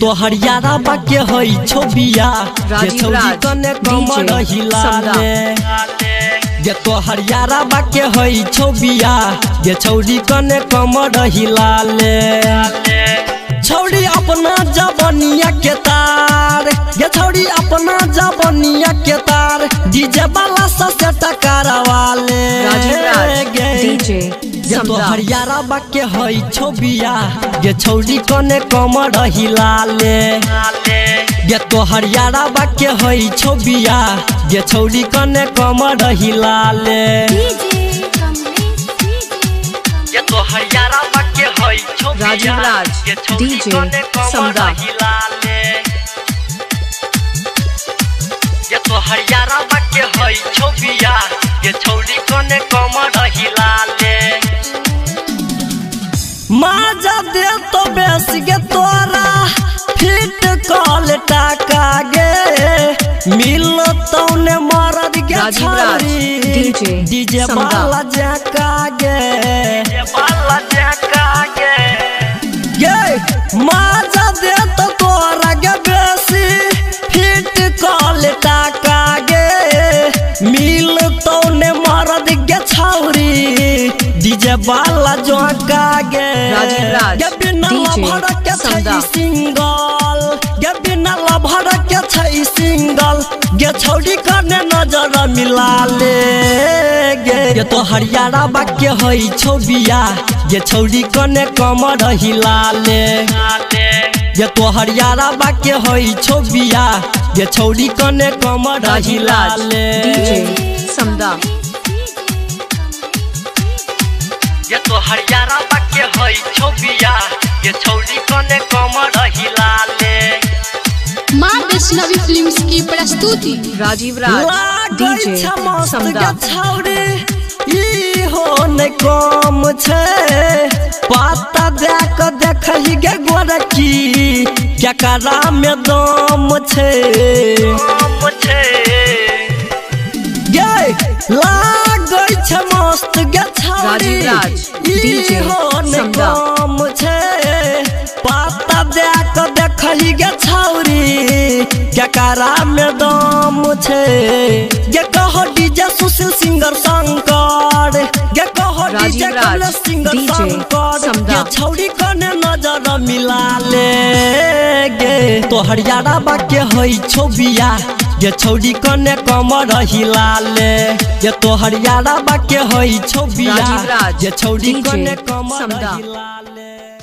तो हरियारा बाके होई छोबिया ये छौरी कने कमर हिलाले ये तो हरियारा बाके होई छोबिया ये छौरी कने कमर हिलाले छौरी अपना जवनिया के तार ये छौरी अपना जवनिया के तार डीजे वाला से टकरावाले डीजे ये तो हरियारा बाके होई छोबिया ये छौरी कने कमर हिलाले ये तो हरियारा बाके होई छोबिया ये छौरी कने कमर हिलाले ये तो हरियारा बाके होई छोबिया ये छौरी कने कमर हिलाले ये तो हरियारा बाके होई छोबिया ये छौरी कने कमर हिलाले माजा दे तो बेस गे तोरा फिट कॉल टाका गे मिल तौने मरद गे छौरी डीजे वाला जाका गे माजा दे तो तोरा गे बेसी फिट कॉल टाका गे मिल तौने मरद गे छौरी डीजे वाला जोका गे बिना लभर के छै सिंगल गे बिना लभर के छै सिंगल गे छौरी कने नजर मिलाले गे ये तो हरियारा बाके होई छोबिया ये छौरी कने कमर हिलाले ये तो हरियारा बाके होई छोबिया ये छौरी कने कमर हिलाले ये तो हरियारा बाके होई छोबिया ये छौरी कने कमर हिलाले मां वैष्णवी फिल्म्स की प्रस्तुति राजीव राज डीजे समदा छौरी ई हो ने कम छे पाता देख देखहि गे गोरकी केकरा में दम छे गे लागै छे मस्त गे छौरी डीजे समदा पाता देख देखहि गे छौरी केकरा में दम छे गे कहो डीजे सुशील सिंगर शंकर गे कहो डीजे कमल सिंगर शंकर गे छौरी कने नजर मिलाले गे तो हरियारा बाके होई छोबिया ये छौरी कने कमर हिलाले ये तो हरियारा बाके होई छोबिया ये छौरी कने कमर हिलाले।